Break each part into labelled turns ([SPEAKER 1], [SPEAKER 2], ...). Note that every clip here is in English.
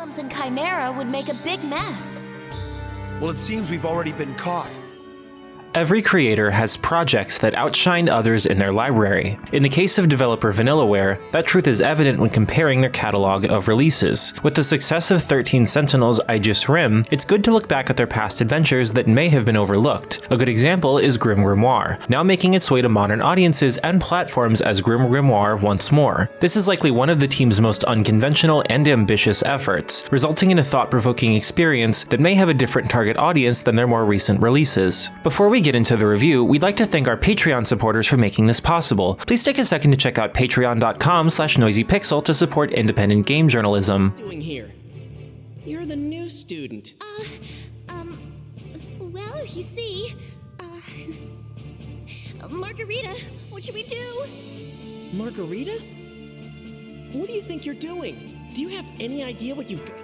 [SPEAKER 1] golems and chimera would make a big mess.
[SPEAKER 2] Well, it seems we've already been caught.
[SPEAKER 3] Every creator has projects that outshine others in their library. In the case of developer Vanillaware, that truth is evident when comparing their catalog of releases. With the success of 13 Sentinels Aegis Rim, it's good to look back at their past adventures that may have been overlooked. A good example is GrimGrimoire, now making its way to modern audiences and platforms as GrimGrimoire OnceMore. This is likely one of the team's most unconventional and ambitious efforts, resulting in a thought-provoking experience that may have a different target audience than their more recent releases. Before we get into the review, we'd like to thank our Patreon supporters for making this possible. Please take a second to check out patreon.com/noisypixel to support independent game journalism.
[SPEAKER 4] What are you doing here? You're the new student.
[SPEAKER 1] Well, you see, Margarita, what should we do?
[SPEAKER 4] Margarita? What do you think you're doing? Do you have any idea what you've got?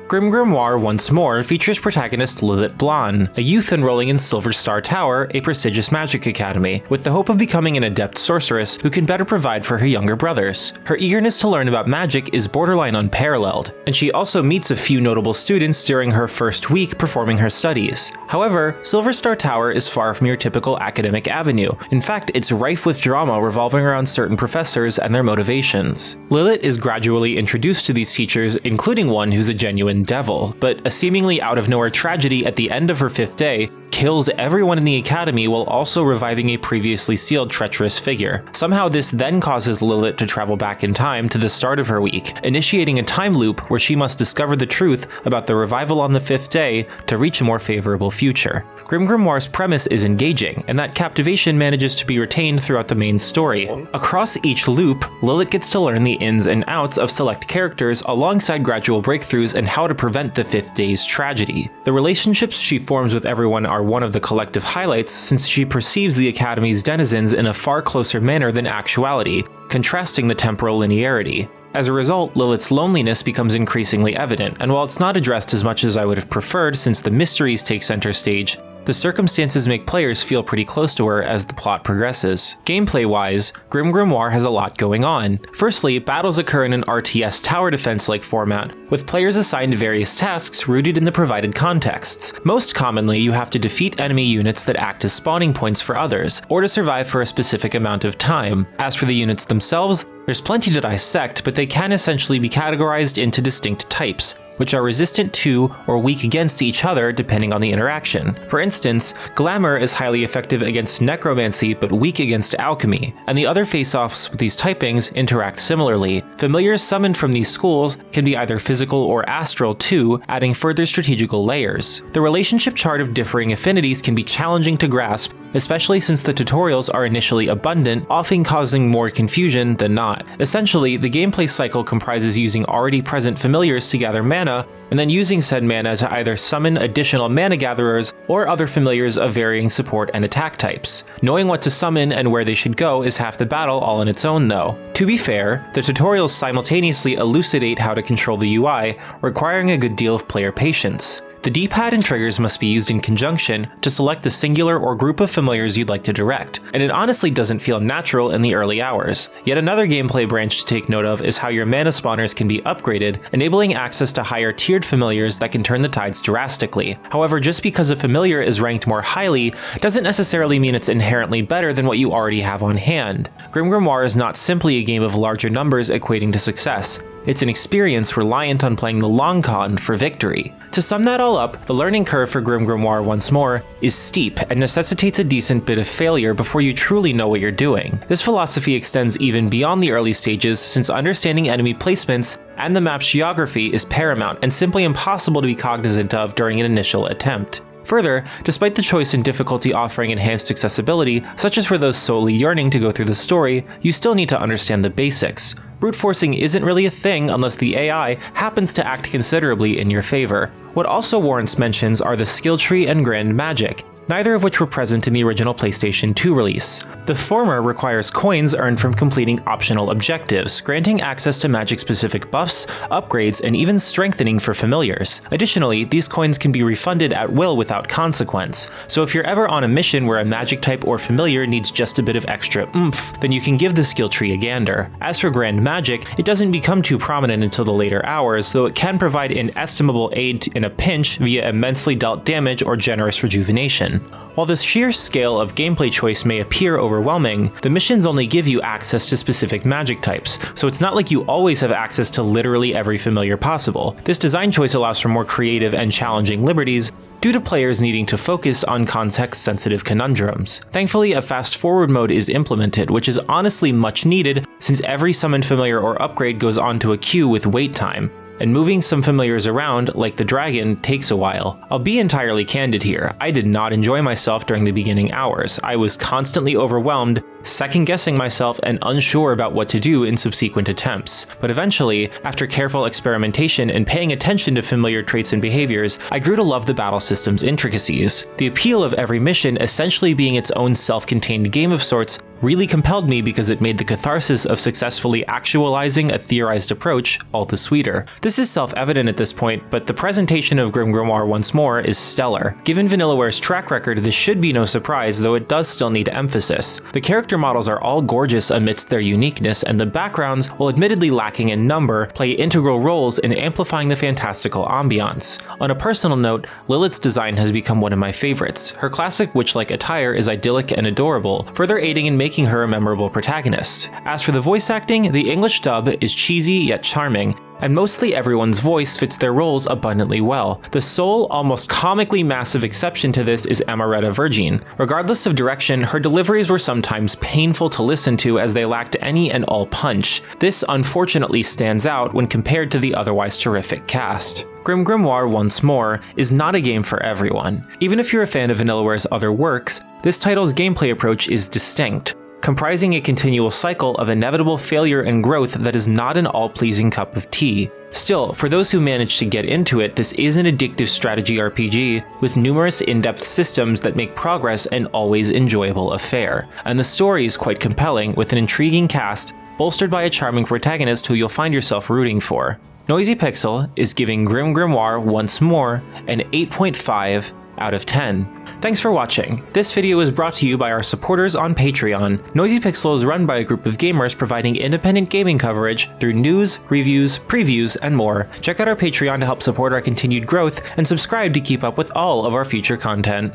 [SPEAKER 3] GrimGrimoire OnceMore features protagonist Lilith Blonde, a youth enrolling in Silver Star Tower, a prestigious magic academy, with the hope of becoming an adept sorceress who can better provide for her younger brothers. Her eagerness to learn about magic is borderline unparalleled, and she also meets a few notable students during her first week performing her studies. However, Silver Star Tower is far from your typical academic avenue. In fact, it's rife with drama revolving around certain professors and their motivations. Lilith is gradually introduced to these teachers, including one who's a genuine devil, but a seemingly out-of-nowhere tragedy at the end of her 5th day kills everyone in the academy while also reviving a previously sealed treacherous figure. Somehow this then causes Lilith to travel back in time to the start of her week, initiating a time loop where she must discover the truth about the revival on the 5th day to reach a more favorable future. GrimGrimoire's premise is engaging, and that captivation manages to be retained throughout the main story. Across each loop, Lilith gets to learn the ins and outs of select characters alongside gradual breakthroughs and how to prevent the 5th day's tragedy. The relationships she forms with everyone are one of the collective highlights, since she perceives the Academy's denizens in a far closer manner than actuality, contrasting the temporal linearity. As a result, Lilith's loneliness becomes increasingly evident, and while it's not addressed as much as I would have preferred since the mysteries take center stage, the circumstances make players feel pretty close to her as the plot progresses. Gameplay-wise, GrimGrimoire has a lot going on. Firstly, battles occur in an RTS tower defense-like format, with players assigned various tasks rooted in the provided contexts. Most commonly, you have to defeat enemy units that act as spawning points for others, or to survive for a specific amount of time. As for the units themselves, there's plenty to dissect, but they can essentially be categorized into distinct types, which are resistant to or weak against each other depending on the interaction. For instance, Glamour is highly effective against necromancy but weak against alchemy, and the other face-offs with these typings interact similarly. Familiars summoned from these schools can be either physical or astral too, adding further strategical layers. The relationship chart of differing affinities can be challenging to grasp, especially since the tutorials are initially abundant, often causing more confusion than not. Essentially, the gameplay cycle comprises using already present familiars to gather mana, and then using said mana to either summon additional mana gatherers or other familiars of varying support and attack types. Knowing what to summon and where they should go is half the battle all on its own though. To be fair, the tutorials simultaneously elucidate how to control the UI, requiring a good deal of player patience. The D-pad and triggers must be used in conjunction to select the singular or group of familiars you'd like to direct, and it honestly doesn't feel natural in the early hours. Yet another gameplay branch to take note of is how your mana spawners can be upgraded, enabling access to higher tiered familiars that can turn the tides drastically. However, just because a familiar is ranked more highly doesn't necessarily mean it's inherently better than what you already have on hand. GrimGrimoire is not simply a game of larger numbers equating to success. It's an experience reliant on playing the long con for victory. To sum that all up, the learning curve for GrimGrimoire OnceMore is steep and necessitates a decent bit of failure before you truly know what you're doing. This philosophy extends even beyond the early stages, since understanding enemy placements and the map's geography is paramount and simply impossible to be cognizant of during an initial attempt. Further, despite the choice and difficulty offering enhanced accessibility, such as for those solely yearning to go through the story, you still need to understand the basics. Brute forcing isn't really a thing unless the AI happens to act considerably in your favor. What also warrants mentions are the skill tree and grand magic. neither of which were present in the original PlayStation 2 release. The former requires coins earned from completing optional objectives, granting access to magic-specific buffs, upgrades, and even strengthening for familiars. Additionally, these coins can be refunded at will without consequence, so if you're ever on a mission where a magic type or familiar needs just a bit of extra oomph, then you can give the skill tree a gander. As for Grand Magic, it doesn't become too prominent until the later hours, though it can provide inestimable aid in a pinch via immensely dealt damage or generous rejuvenation. While the sheer scale of gameplay choice may appear overwhelming, the missions only give you access to specific magic types, so it's not like you always have access to literally every familiar possible. This design choice allows for more creative and challenging liberties, due to players needing to focus on context-sensitive conundrums. Thankfully, a fast-forward mode is implemented, which is honestly much needed since every summoned familiar or upgrade goes onto a queue with wait time, and moving some familiars around, like the dragon, takes a while. I'll be entirely candid here, I did not enjoy myself during the beginning hours. I was constantly overwhelmed, second-guessing myself and unsure about what to do in subsequent attempts. But eventually, after careful experimentation and paying attention to familiar traits and behaviors, I grew to love the battle system's intricacies. The appeal of every mission essentially being its own self-contained game of sorts really compelled me because it made the catharsis of successfully actualizing a theorized approach all the sweeter. This is self-evident at this point, but the presentation of GrimGrimoire OnceMore is stellar. Given Vanillaware's track record, this should be no surprise, though it does still need emphasis. The character models are all gorgeous amidst their uniqueness, and the backgrounds, while admittedly lacking in number, play integral roles in amplifying the fantastical ambiance. On a personal note, Lilith's design has become one of my favorites. Her classic witch-like attire is idyllic and adorable, further aiding in making her a memorable protagonist. As for the voice acting, the English dub is cheesy yet charming, and mostly everyone's voice fits their roles abundantly well. The sole, almost comically massive exception to this is Amaretta Virgin. Regardless of direction, her deliveries were sometimes painful to listen to as they lacked any and all punch. This unfortunately stands out when compared to the otherwise terrific cast. GrimGrimoire OnceMore is not a game for everyone. Even if you're a fan of Vanillaware's other works, this title's gameplay approach is distinct, comprising a continual cycle of inevitable failure and growth that is not an all-pleasing cup of tea. Still, for those who manage to get into it, this is an addictive strategy RPG with numerous in-depth systems that make progress an always enjoyable affair. And the story is quite compelling, with an intriguing cast, bolstered by a charming protagonist who you'll find yourself rooting for. Noisy Pixel is giving GrimGrimoire OnceMore an 8.5 out of 10. Thanks for watching. This video is brought to you by our supporters on Patreon. Noisy Pixel is run by a group of gamers providing independent gaming coverage through news, reviews, previews, and more. Check out our Patreon to help support our continued growth, and subscribe to keep up with all of our future content.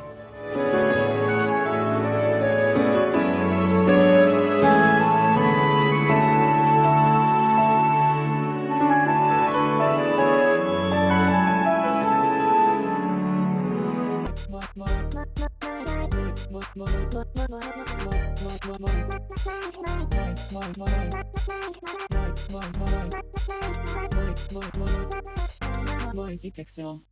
[SPEAKER 5] Noisy Pixel.